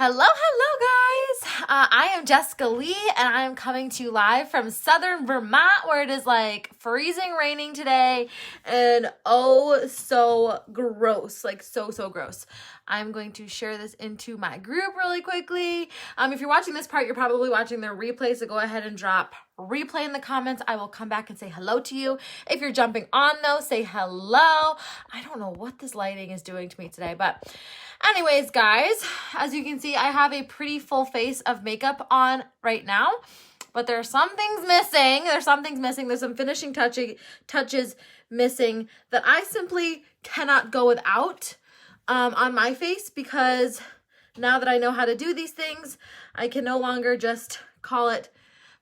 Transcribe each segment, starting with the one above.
Hello, guys. I am Jessica Lee, and I am coming to you live from southern Vermont, where it is like freezing raining today, and oh, so gross, like so gross. I'm going to share this into my group really quickly. If you're watching this part, you're probably watching the replay, so go ahead and drop replay in the comments. I will come back and say hello to you. If you're jumping on though, say hello. I don't know what this lighting is doing to me today, but anyways, guys, as you can see, I have a pretty full face of makeup on right now, but there are some things missing. There's some finishing touches missing that I simply cannot go without on my face, because now that I know how to do these things, I can no longer just call it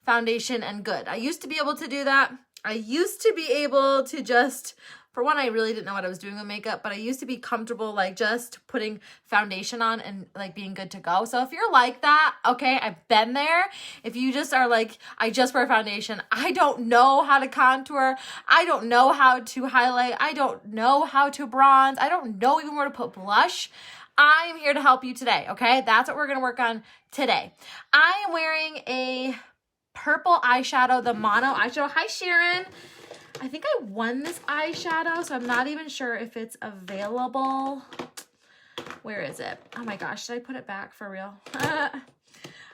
foundation and good. I used to be able to do that. I used to be able to just, for one, I really didn't know what I was doing with makeup, but I used to be comfortable like just putting foundation on and like being good to go. So if you're like that, okay, I've been there. If you just are like, I just wear foundation, I don't know how to contour, I don't know how to highlight, I don't know how to bronze, I don't know even where to put blush, I am here to help you today, okay? That's what we're going to work on today. I am wearing a purple eyeshadow, the Mono eyeshadow. Hi, Sharon. I think I won this eyeshadow, so I'm not even sure if it's available. Where is it? Oh my gosh, did I put it back for real? I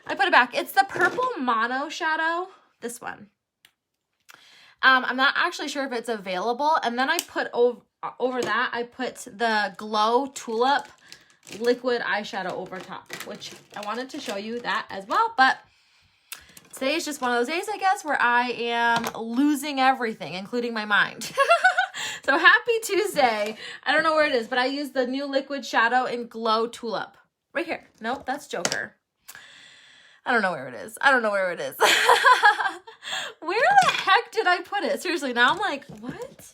put it back. It's the purple Mono shadow, this one. I'm not actually sure if it's available. And then I put over that, I put the Glow Tulip liquid eyeshadow over top, which I wanted to show you that as well, but today is just one of those days, I guess, where I am losing everything, including my mind. So happy Tuesday. I don't know where it is, but I use the new liquid shadow in Glow Tulip. Right here. Nope, that's Joker. I don't know where it is. Where the heck did I put it? Seriously, now I'm like, what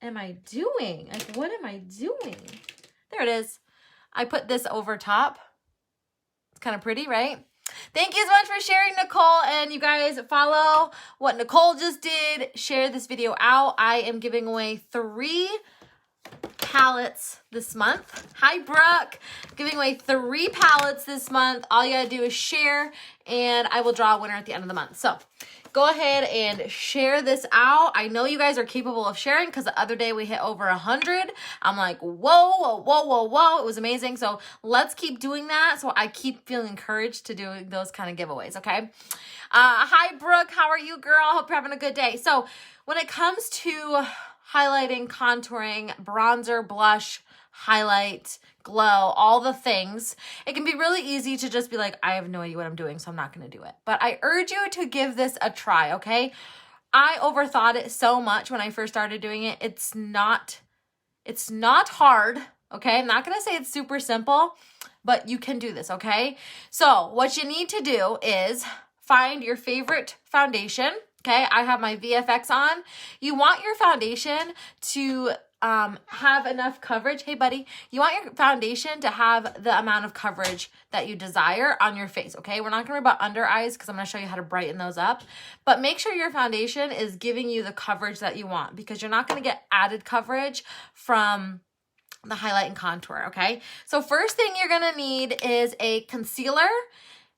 am I doing? Like, what am I doing? There it is. I put this over top. It's kind of pretty, right? Thank you so much for sharing, Nicole, and you guys follow what Nicole just did. Share this video out. I am giving away 3 palettes this month. Hi, Brooke. Giving away 3 palettes this month. All you gotta do is share, and I will draw a winner at the end of the month. So go ahead and share this out. I know you guys are capable of sharing, because the other day we hit over 100. I'm like, whoa. It was amazing. So let's keep doing that, so I keep feeling encouraged to do those kind of giveaways, okay? Hi, Brooke. How are you, girl? Hope you're having a good day. So when it comes to highlighting, contouring, bronzer, blush, highlight, glow, all the things, it can be really easy to just be like, I have no idea what I'm doing, so I'm not going to do it. But I urge you to give this a try, okay? I overthought it so much when I first started doing it. It's not hard, okay? I'm not going to say it's super simple, but you can do this, okay? So what you need to do is find your favorite foundation. Okay, I have my VFX on. You want your foundation to have enough coverage. Hey, buddy. You want your foundation to have the amount of coverage that you desire on your face, okay? We're not going to worry about under eyes, because I'm going to show you how to brighten those up. But make sure your foundation is giving you the coverage that you want, because you're not going to get added coverage from the highlight and contour, okay? So first thing you're going to need is a concealer.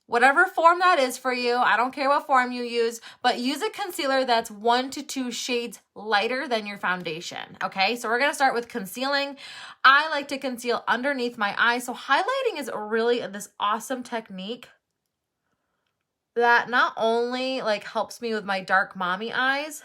Whatever form that is for you, I don't care what form you use, but use a concealer that's 1 to 2 shades lighter than your foundation, okay? So we're gonna start with concealing. I like to conceal underneath my eye, so highlighting is really this awesome technique that not only like helps me with my dark mommy eyes,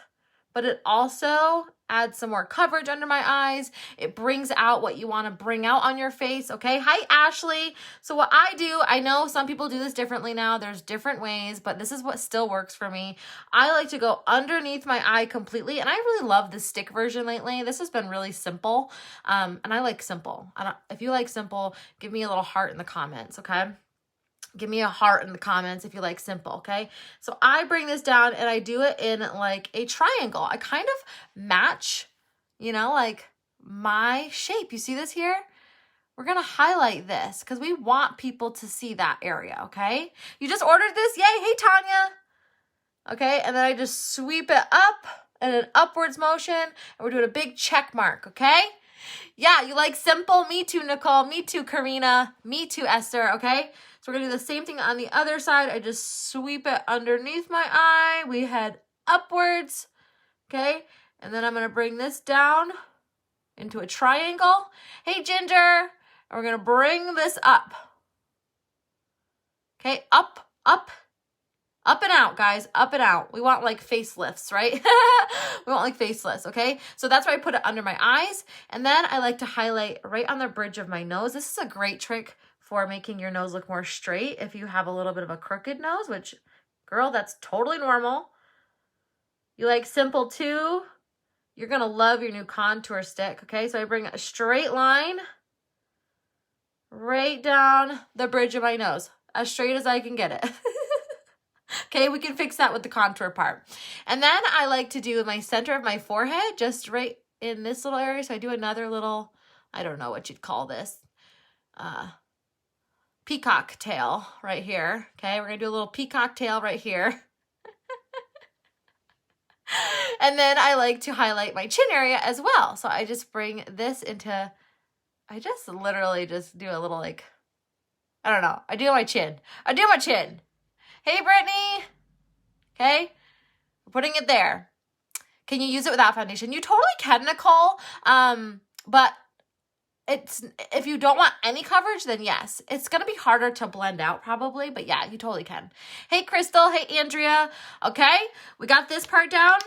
but it also adds some more coverage under my eyes. It brings out what you want to bring out on your face, okay? Hi, Ashley. So what I do, I know some people do this differently now. There's different ways, but this is what still works for me. I like to go underneath my eye completely, and I really love the stick version lately. This has been really simple, and I like simple. If you like simple, give me a little heart in the comments, okay? Give me a heart in the comments if you like simple, okay? So I bring this down and I do it in like a triangle. I kind of match, like my shape. You see this here? We're going to highlight this because we want people to see that area, okay? You just ordered this? Yay. Hey, Tanya. Okay, and then I just sweep it up in an upwards motion, and we're doing a big check mark, okay? Yeah, you like simple? Me too, Nicole. Me too, Karina. Me too, Esther, okay? So we're going to do the same thing on the other side. I just sweep it underneath my eye. We head upwards, okay? And then I'm going to bring this down into a triangle. Hey, Ginger. And we're going to bring this up. Okay, up, up, up and out, guys. Up and out. We want like facelifts, right? We want like facelifts, okay? So that's why I put it under my eyes. And then I like to highlight right on the bridge of my nose. This is a great trick for making your nose look more straight if you have a little bit of a crooked nose, which, girl, that's totally normal. You like simple too? You're going to love your new contour stick, okay? So I bring a straight line right down the bridge of my nose, as straight as I can get it. Okay, we can fix that with the contour part. And then I like to do my center of my forehead, just right in this little area. So I do another little, I don't know what you'd call this, peacock tail right here. Okay, we're going to do a little peacock tail right here. And then I like to highlight my chin area as well. So I just bring this into, I just literally just do a little like, I don't know. I do my chin. I do my chin. Hey, Brittany. Okay. We're putting it there. Can you use it without foundation? You totally can, Nicole. But it's, if you don't want any coverage, then yes. It's going to be harder to blend out probably, but yeah, you totally can. Hey, Crystal. Hey, Andrea. Okay. We got this part down.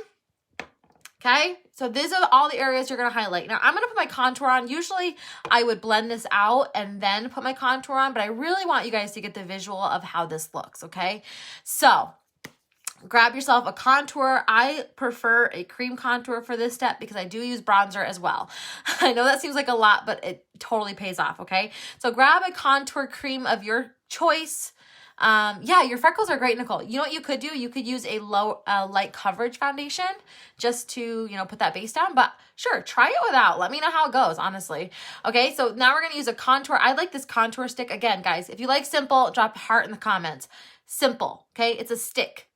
Okay, so these are all the areas you're going to highlight. Now, I'm going to put my contour on. Usually, I would blend this out and then put my contour on, but I really want you guys to get the visual of how this looks, okay? So, grab yourself a contour. I prefer a cream contour for this step because I do use bronzer as well. I know that seems like a lot, but it totally pays off, okay? So, grab a contour cream of your choice. Yeah, your freckles are great, Nicole. You know what you could do? You could use a light coverage foundation just to, put that base down. But sure, try it without. Let me know how it goes, honestly. Okay, so now we're going to use a contour. I like this contour stick. Again, guys, if you like simple, drop a heart in the comments. Simple, okay? It's a stick.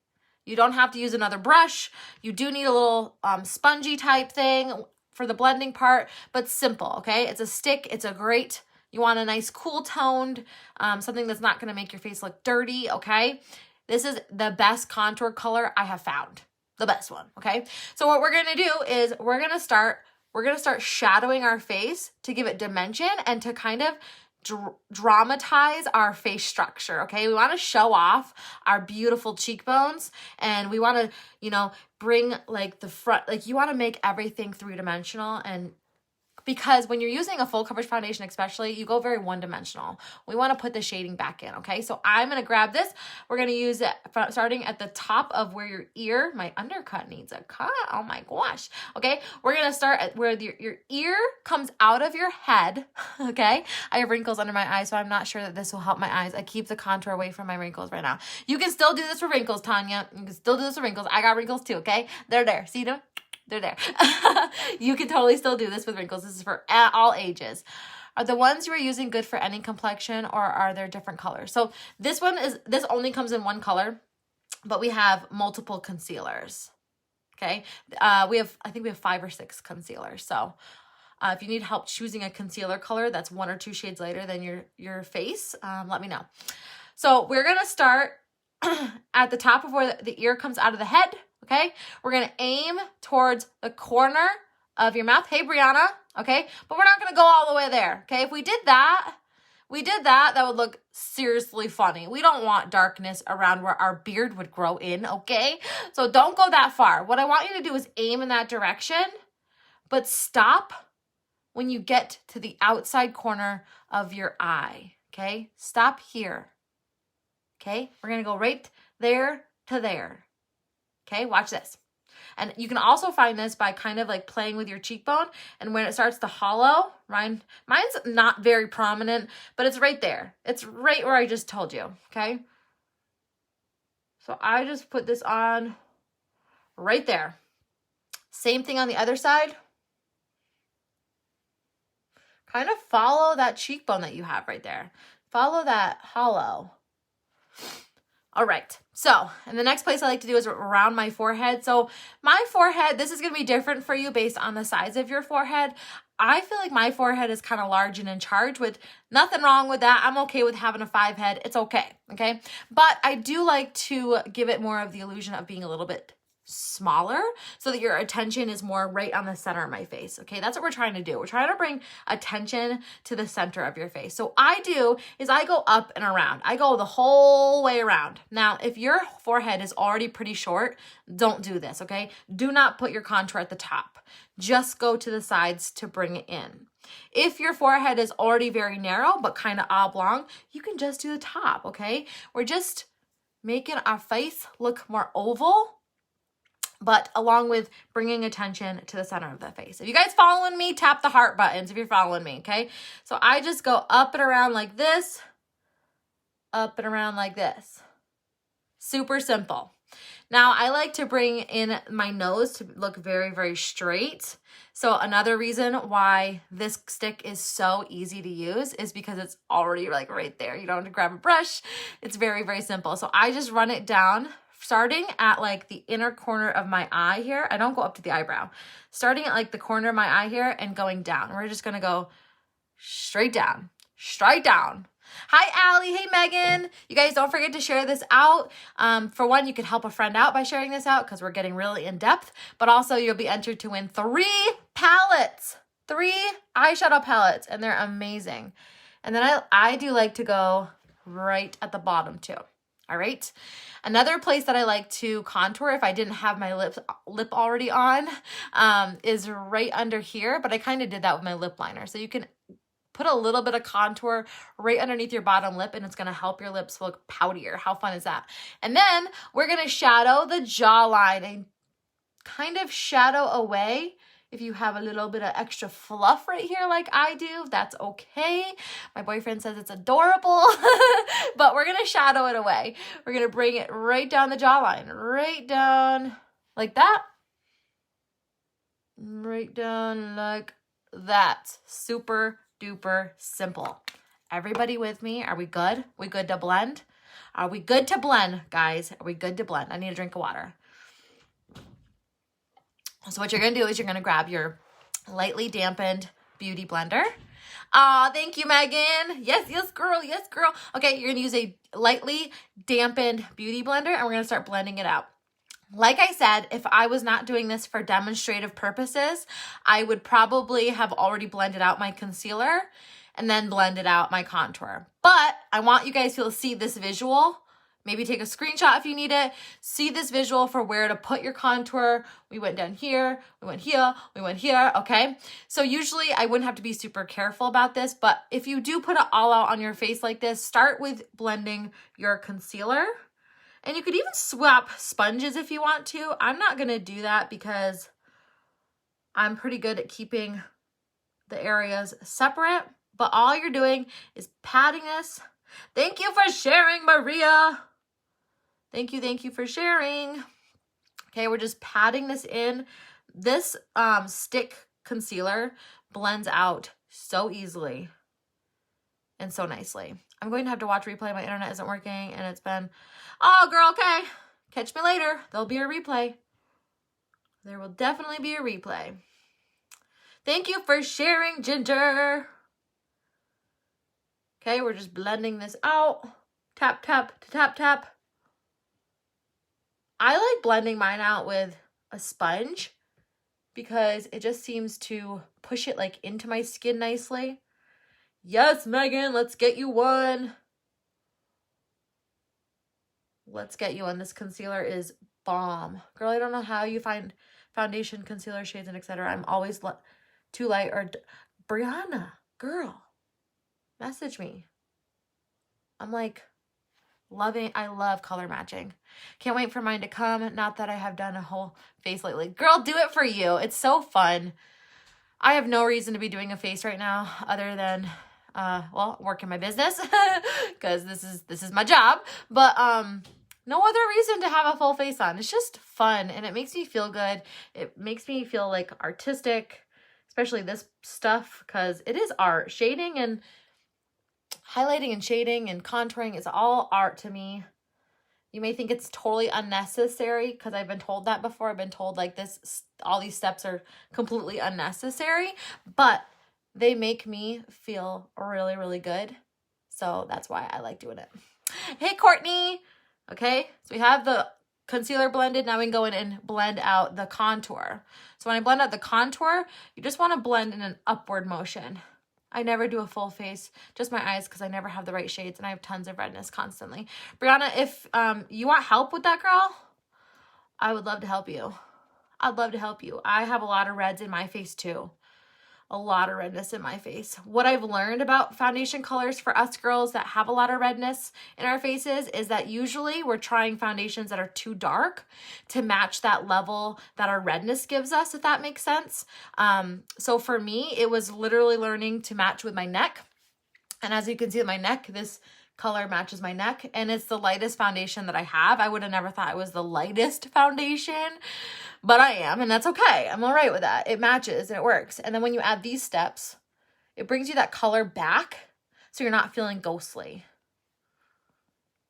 You don't have to use another brush. You do need a little spongy type thing for the blending part, but simple, okay? It's a stick. It's a great... You want a nice cool toned, something that's not going to make your face look dirty, okay? This is the best contour color I have found. The best one, okay? So what we're going to do is we're going to start shadowing our face to give it dimension and to kind of dramatize our face structure, okay? We want to show off our beautiful cheekbones and we want to, bring like the front, like you want to make everything three-dimensional and because when you're using a full coverage foundation, especially, you go very one-dimensional. We want to put the shading back in, okay? So I'm going to grab this. We're going to use it starting at the top of where your ear, my undercut needs a cut. Oh my gosh. Okay, we're going to start at where your ear comes out of your head, okay? I have wrinkles under my eyes, so I'm not sure that this will help my eyes. I keep the contour away from my wrinkles right now. You can still do this for wrinkles, Tanya. You can still do this for wrinkles. I got wrinkles too, okay? They're there. See them? They're there. You can totally still do this with wrinkles. This is for all ages. Are the ones you are using good for any complexion or are there different colors? So this only comes in one color, but we have multiple concealers. Okay. I think we have 5 or 6 concealers. So if you need help choosing a concealer color that's 1 or 2 shades lighter than your face, let me know. So we're going to start at the top of where the ear comes out of the head. Okay, we're going to aim towards the corner of your mouth. Hey, Brianna. Okay, but we're not going to go all the way there. Okay, if we did that, that would look seriously funny. We don't want darkness around where our beard would grow in. Okay, so don't go that far. What I want you to do is aim in that direction, but stop when you get to the outside corner of your eye. Okay, stop here. Okay, we're going to go right there to there. Okay, watch this. And you can also find this by kind of like playing with your cheekbone. And when it starts to hollow, mine's not very prominent, but it's right there. It's right where I just told you, okay? So I just put this on right there. Same thing on the other side. Kind of follow that cheekbone that you have right there. Follow that hollow. All right, so, and the next place I like to do is around my forehead. So my forehead, this is going to be different for you based on the size of your forehead. I feel like my forehead is kind of large and in charge, with nothing wrong with that. I'm okay with having a 5 head. It's okay. Okay. But I do like to give it more of the illusion of being a little bit smaller so that your attention is more right on the center of my face. Okay. That's what we're trying to do. We're trying to bring attention to the center of your face. So I go up and around. I go the whole way around. Now, if your forehead is already pretty short, don't do this. Okay. Do not put your contour at the top. Just go to the sides to bring it in. If your forehead is already very narrow, but kind of oblong, you can just do the top. Okay. We're just making our face look more oval, but along with bringing attention to the center of the face. If you guys following me, tap the heart buttons if you're following me, okay? So I just go up and around like this, up and around like this. Super simple. Now, I like to bring in my nose to look very, very straight. So another reason why this stick is so easy to use is because it's already like right there. You don't have to grab a brush. It's very, very simple. So I just run it down, starting at like the inner corner of my eye here. I don't go up to the eyebrow. Starting at like the corner of my eye here and going down. We're just gonna go straight down, straight down. Hi, Allie. Hey, Megan. You guys don't forget to share this out. For one, you can help a friend out by sharing this out because we're getting really in depth, but also you'll be entered to win 3 palettes, 3 eyeshadow palettes, and they're amazing. And then I do like to go right at the bottom too. All right. Another place that I like to contour if I didn't have my lip already on is right under here, but I kind of did that with my lip liner. So you can put a little bit of contour right underneath your bottom lip and it's going to help your lips look poutier. How fun is that? And then we're going to shadow the jawline and kind of shadow away. If you have a little bit of extra fluff right here like I do, that's okay. My boyfriend says it's adorable, but we're going to shadow it away. We're going to bring it right down the jawline, right down like that. Right down like that. Super duper simple. Everybody with me? Are we good? We good to blend? Are we good to blend, guys? Are we good to blend? I need a drink of water. So what you're going to do is you're going to grab your lightly dampened beauty blender. Thank you, Megan. Yes, yes, girl. Yes, girl. Okay, you're going to use a lightly dampened beauty blender and we're going to start blending it out. Like I said, if I was not doing this for demonstrative purposes, I would probably have already blended out my concealer and then blended out my contour. But I want you guys to see this visual. Maybe take a screenshot if you need it. See this visual for where to put your contour. We went down here, we went here, we went here, okay? So usually I wouldn't have to be super careful about this, but if you do put it all out on your face like this, start with blending your concealer. And you could even swap sponges if you want to. I'm not going to do that because I'm pretty good at keeping the areas separate. But all you're doing is patting this. Thank you for sharing, Maria. Thank you for sharing. Okay, we're just patting this in. This stick concealer blends out so easily and so nicely. I'm going to have to watch replay. My internet isn't working and it's been, oh girl, okay. Catch me later. There'll be a replay. There will definitely be a replay. Thank you for sharing, Ginger. Okay, we're just blending this out. Tap, tap, tap, tap. I like blending mine out with a sponge because it just seems to push it like into my skin nicely. Yes, Megan, let's get you one. Let's get you one. This concealer is bomb. Girl, I don't know how you find foundation, concealer shades, and etc. I'm always too light or... Brianna, girl, message me. I'm like I love color matching. Can't wait for mine to come. Not that I have done a whole face lately. Girl, do it for you. It's so fun. I have no reason to be doing a face right now other than... work in my business because this is my job, but no other reason to have a full face on. It's just fun and it makes me feel good. It makes me feel like artistic, especially this stuff because it is art. Shading and highlighting and shading and contouring is all art to me. You may think it's totally unnecessary because I've been told that before. I've been told like this, all these steps are completely unnecessary, but they make me feel really, really good. So that's why I like doing it. Hey, Courtney. Okay, so we have the concealer blended. Now we can go in and blend out the contour. So when I blend out the contour, you just want to blend in an upward motion. I never do a full face, just my eyes, because I never have the right shades and I have tons of redness constantly. Brianna, if you want help with that, girl, I would love to help you. I'd love to help you. I have a lot of reds in my face too. A lot of redness in my face. What I've learned about foundation colors for us girls that have a lot of redness in our faces is that usually we're trying foundations that are too dark to match that level that our redness gives us, if that makes sense. So for me, it was literally learning to match with my neck. And as you can see with my neck, this color matches my neck, and it's the lightest foundation that I have. I would have never thought it was the lightest foundation, but I am, and that's okay. I'm all right with that. It matches and it works. And then when you add these steps, it brings you that color back so you're not feeling ghostly.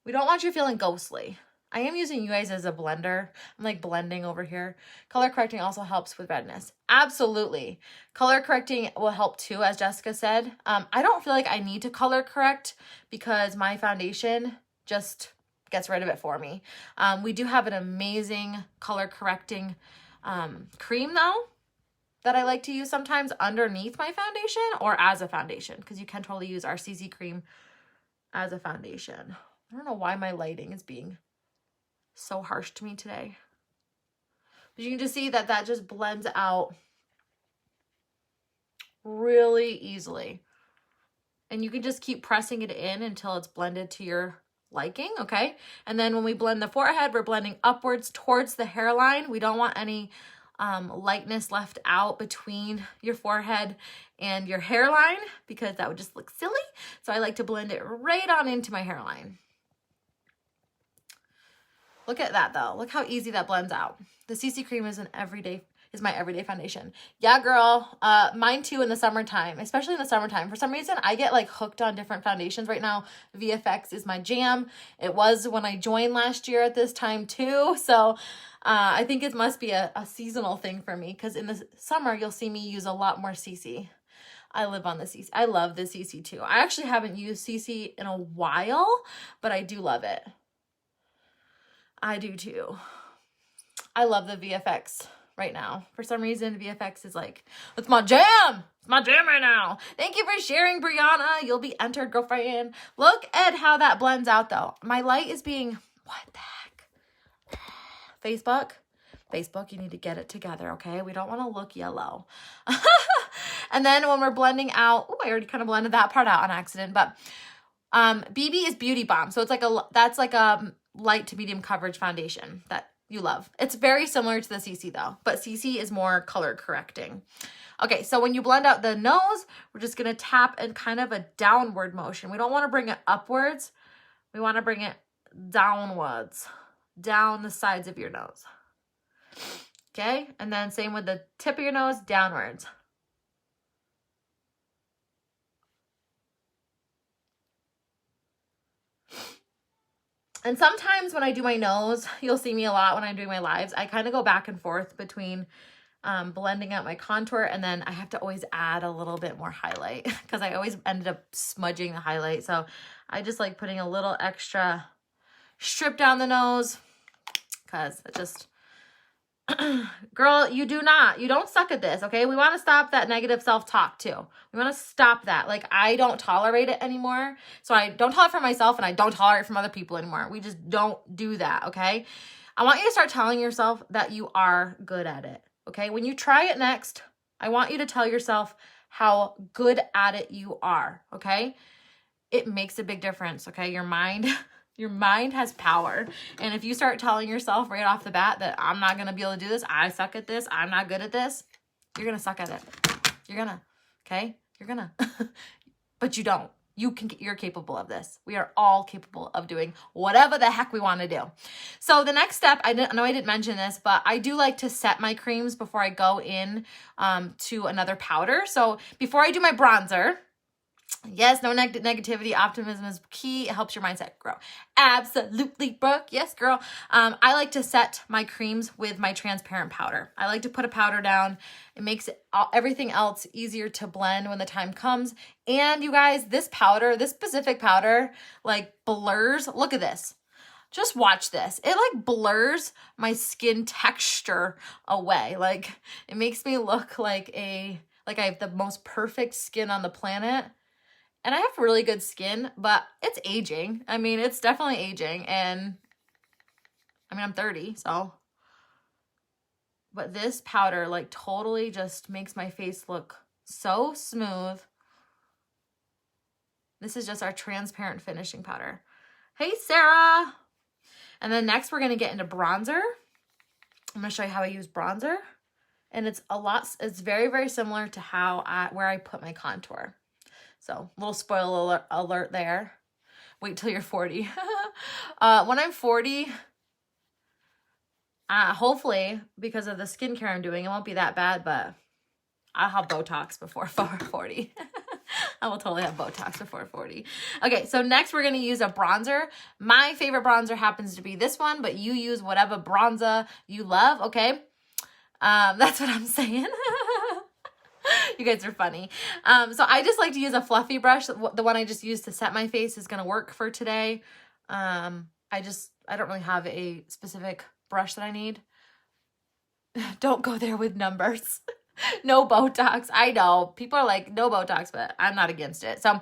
We don't want you feeling ghostly. I am using you guys as a blender. I'm like blending over here. Color correcting also helps with redness. Absolutely. Color correcting will help too, as Jessica said. I don't feel like I need to color correct because my foundation just gets rid of it for me. We do have an amazing color correcting cream though that I like to use sometimes underneath my foundation or as a foundation, because you can totally use our CC cream as a foundation. I don't know why my lighting is being so harsh to me today. But you can just see that that just blends out really easily. And you can just keep pressing it in until it's blended to your liking, okay? And then when we blend the forehead, we're blending upwards towards the hairline. We don't want any lightness left out between your forehead and your hairline because that would just look silly. So I like to blend it right on into my hairline. Look at that though. Look how easy that blends out. The CC cream is my everyday foundation. Yeah, girl. Mine too in the summertime, especially in the summertime. For some reason, I get like hooked on different foundations right now. VFX is my jam. It was when I joined last year at this time too. So I think it must be a seasonal thing for me because in the summer, you'll see me use a lot more CC. I live on the CC. I love the CC too. I actually haven't used CC in a while, but I do love it. I do too. I love the VFX right now. For some reason, VFX is like, it's my jam. It's my jam right now. Thank you for sharing, Brianna. You'll be entered, girlfriend. Look at how that blends out though. My light is being, what the heck? Facebook, you need to get it together, okay? We don't want to look yellow. And then when we're blending out, oh, I already kind of blended that part out on accident, but BB is Beauty Bomb. So it's like that's like a light to medium coverage foundation that you love. It's very similar to the CC though, but CC is more color correcting. Okay, so when you blend out the nose, we're just gonna tap in kind of a downward motion. We don't wanna bring it upwards. We wanna bring it downwards, down the sides of your nose. Okay, and then same with the tip of your nose, downwards. And sometimes when I do my nose, you'll see me a lot when I'm doing my lives, I kind of go back and forth between blending out my contour, and then I have to always add a little bit more highlight because I always ended up smudging the highlight. So I just like putting a little extra strip down the nose because it just, girl, you don't suck at this, okay? We want to stop that negative self-talk too. We want to stop that. Like, I don't tolerate it anymore. So I don't tolerate it for myself and I don't tolerate it from other people anymore. We just don't do that, okay? I want you to start telling yourself that you are good at it, okay? When you try it next, I want you to tell yourself how good at it you are, okay? It makes a big difference, okay? Your mind has power. And if you start telling yourself right off the bat that I'm not going to be able to do this, I suck at this, I'm not good at this, you're going to suck at it. You're going to, okay? You're going to. But you don't. You're capable of this. We are all capable of doing whatever the heck we want to do. So the next step, I know I didn't mention this, but I do like to set my creams before I go in to another powder. So before I do my bronzer, Yes, no negativity. Optimism is key. It helps your mindset grow. Absolutely, Brooke. Yes, girl. I like to set my creams with my transparent powder. I like to put a powder down. It makes everything else easier to blend when the time comes. And you guys, this powder, this specific powder, like blurs. Look at this. Just watch this. It like blurs my skin texture away. Like it makes me look like I have the most perfect skin on the planet. And I have really good skin, but it's aging. I mean, it's definitely aging. And I mean, I'm 30, so. But this powder like totally just makes my face look so smooth. This is just our transparent finishing powder. Hey, Sarah. And then next we're going to get into bronzer. I'm going to show you how I use bronzer. And it's very, very similar to where I put my contour. So, little spoiler alert there. Wait till you're 40. When I'm 40, hopefully, because of the skincare I'm doing, it won't be that bad, but I'll have Botox before 40. I will totally have Botox before 40. Okay, so next we're going to use a bronzer. My favorite bronzer happens to be this one, but you use whatever bronzer you love, okay? That's what I'm saying. You guys are funny. So I just like to use a fluffy brush. The one I just used to set my face is going to work for today. I don't really have a specific brush that I need. Don't go there with numbers. No Botox. I know. People are like, no Botox, but I'm not against it. So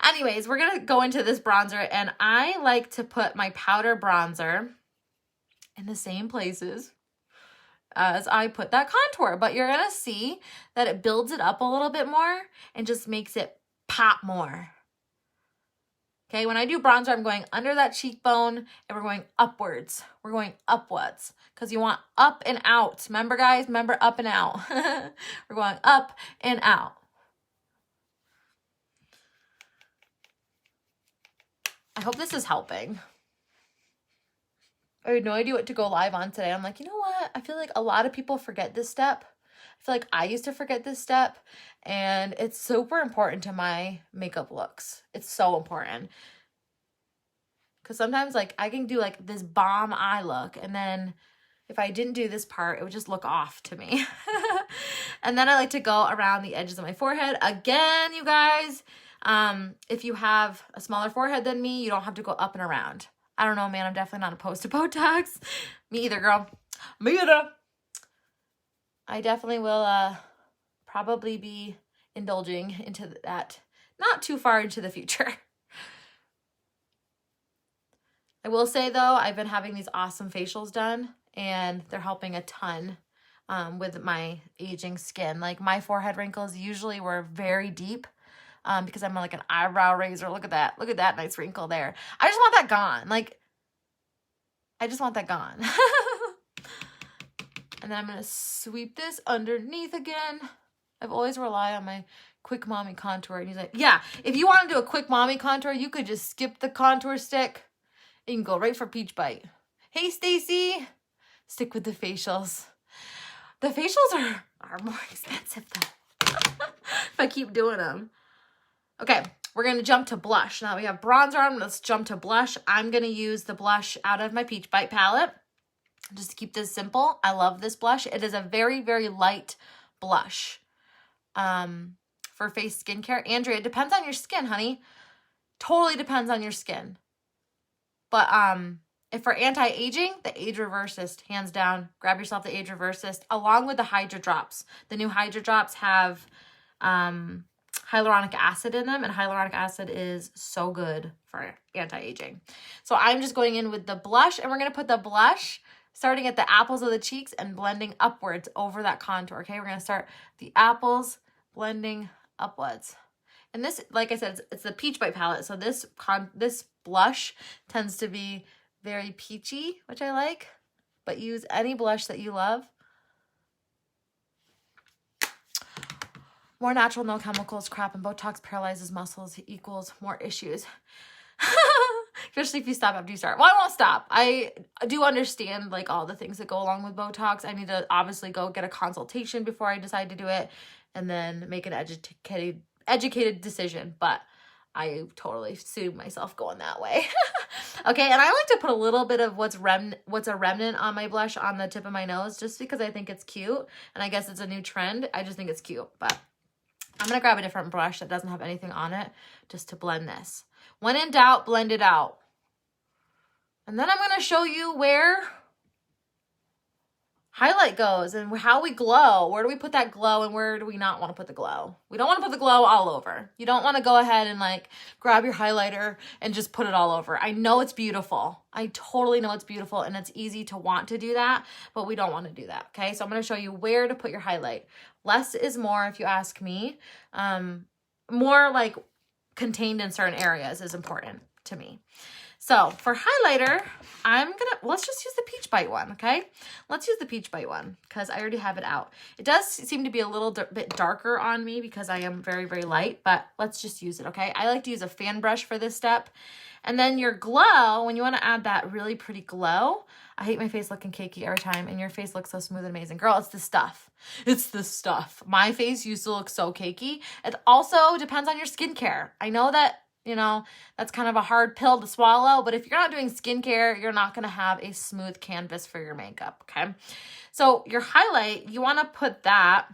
anyways, we're going to go into this bronzer. And I like to put my powder bronzer in the same places as I put that contour, but you're going to see that it builds it up a little bit more and just makes it pop more. Okay, when I do bronzer, I'm going under that cheekbone and we're going upwards. We're going upwards because you want up and out. Remember, guys? Remember up and out. We're going up and out. I hope this is helping. I had no idea what to go live on today. I'm like, you know what? I feel like a lot of people forget this step. I feel like I used to forget this step, and it's super important to my makeup looks. It's so important. Because sometimes like I can do like this bomb eye look, and then if I didn't do this part, it would just look off to me. And then I like to go around the edges of my forehead. Again, you guys, if you have a smaller forehead than me, you don't have to go up and around. I don't know, man. I'm definitely not opposed to Botox. Me either, girl. Me either. I definitely will probably be indulging into that not too far into the future. I will say, though, I've been having these awesome facials done, and they're helping a ton with my aging skin. Like, my forehead wrinkles usually were very deep. Because I'm like an eyebrow raiser. Look at that. Look at that nice wrinkle there. I just want that gone. Like, I just want that gone. And then I'm going to sweep this underneath again. I've always relied on my quick mommy contour. And he's like, yeah, if you want to do a quick mommy contour, you could just skip the contour stick. You can go right for Peach Bite. Hey, Stacy. Stick with the facials. The facials are more expensive, though. If I keep doing them. Okay, we're going to jump to blush. Now we have bronzer on. Let's jump to blush. I'm going to use the blush out of my Peach Bite palette. Just to keep this simple. I love this blush. It is a very, very light blush for face skincare. Andrea, it depends on your skin, honey. Totally depends on your skin. But if for anti-aging, the Age Reversist, hands down. Grab yourself the Age Reversist along with the Hydra Drops. The new Hydra Drops have hyaluronic acid in them, and hyaluronic acid is so good for anti-aging. So I'm just going in with the blush, and we're going to put the blush starting at the apples of the cheeks and blending upwards over that contour, okay? We're going to start the apples blending upwards. And this, like I said, it's the Peach Bite palette, so this blush tends to be very peachy, which I like, but use any blush that you love. More natural, no chemicals, crap, and Botox paralyzes muscles equals more issues. Especially if you stop after you start. Well, I won't stop. I do understand like all the things that go along with Botox. I need to obviously go get a consultation before I decide to do it and then make an educated decision. But I totally sued myself going that way. Okay, and I like to put a little bit of what's a remnant on my blush on the tip of my nose just because I think it's cute. And I guess it's a new trend. I just think it's cute. But I'm going to grab a different brush that doesn't have anything on it just to blend this. When in doubt, blend it out. And then I'm going to show you where highlight goes and how we glow. Where do we put that glow and where do we not want to put the glow? We don't want to put the glow all over. You don't want to go ahead and like grab your highlighter and just put it all over. I know it's beautiful. I totally know it's beautiful and it's easy to want to do that, but we don't want to do that. Okay, so I'm going to show you where to put your highlight. Less is more if you ask me. More like contained in certain areas is important to me. So for highlighter, let's just use the Peach Bite one, okay? Let's use the Peach Bite one because I already have it out. It does seem to be a little bit darker on me because I am very, very light, but let's just use it, okay? I like to use a fan brush for this step. And then your glow, when you want to add that really pretty glow, I hate my face looking cakey every time, and your face looks so smooth and amazing. Girl, it's the stuff. It's the stuff. My face used to look so cakey. It also depends on your skincare. I know that, you know, that's kind of a hard pill to swallow, but if you're not doing skincare, you're not going to have a smooth canvas for your makeup, okay? So your highlight, you want to put that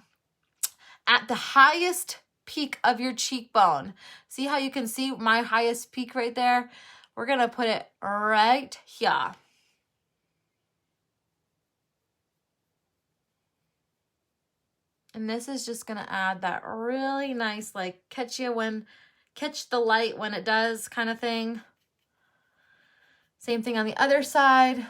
at the highest peak of your cheekbone. See how you can see my highest peak right there? We're going to put it right here. And this is just going to add that really nice, like, catch the light when it does kind of thing. Same thing on the other side.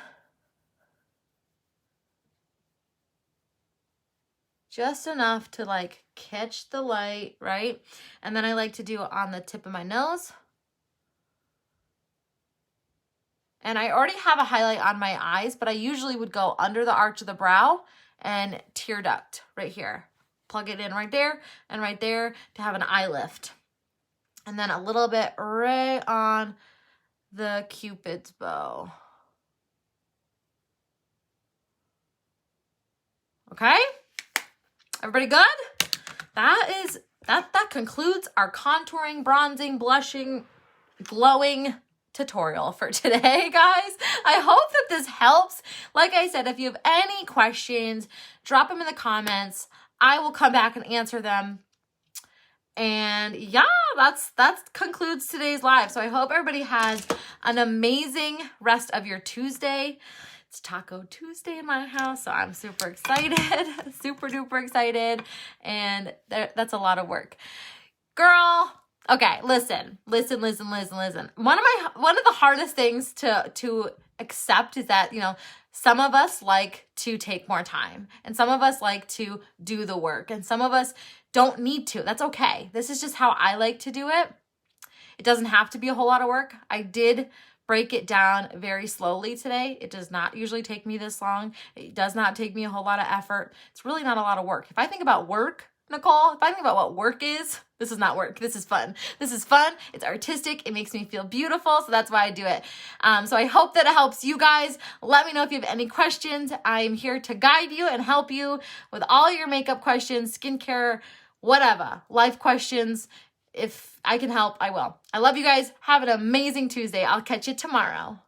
Just enough to like catch the light, right? And then I like to do it on the tip of my nose. And I already have a highlight on my eyes, but I usually would go under the arch of the brow and tear duct right here. Plug it in right there and right there to have an eye lift. And then a little bit right on the Cupid's bow. Okay? Everybody good? That concludes our contouring, bronzing, blushing, glowing tutorial for today, guys. I hope that this helps. Like I said, if you have any questions, drop them in the comments. I will come back and answer them. And yeah, that concludes today's live. So I hope everybody has an amazing rest of your Tuesday. It's Taco Tuesday in my house, so I'm super excited, super duper excited, and that's a lot of work. Girl, okay, listen. One of the hardest things to accept is that, you know, some of us like to take more time, and some of us like to do the work, and some of us don't need to. That's okay. This is just how I like to do it. It doesn't have to be a whole lot of work. I did break it down very slowly today. It does not usually take me this long. It does not take me a whole lot of effort. It's really not a lot of work. If I think about work, Nicole, if I think about what work is, this is not work. This is fun. This is fun. It's artistic. It makes me feel beautiful. So that's why I do it. So I hope that it helps you guys. Let me know if you have any questions. I'm here to guide you and help you with all your makeup questions, skincare, whatever, life questions. If I can help, I will. I love you guys. Have an amazing Tuesday. I'll catch you tomorrow.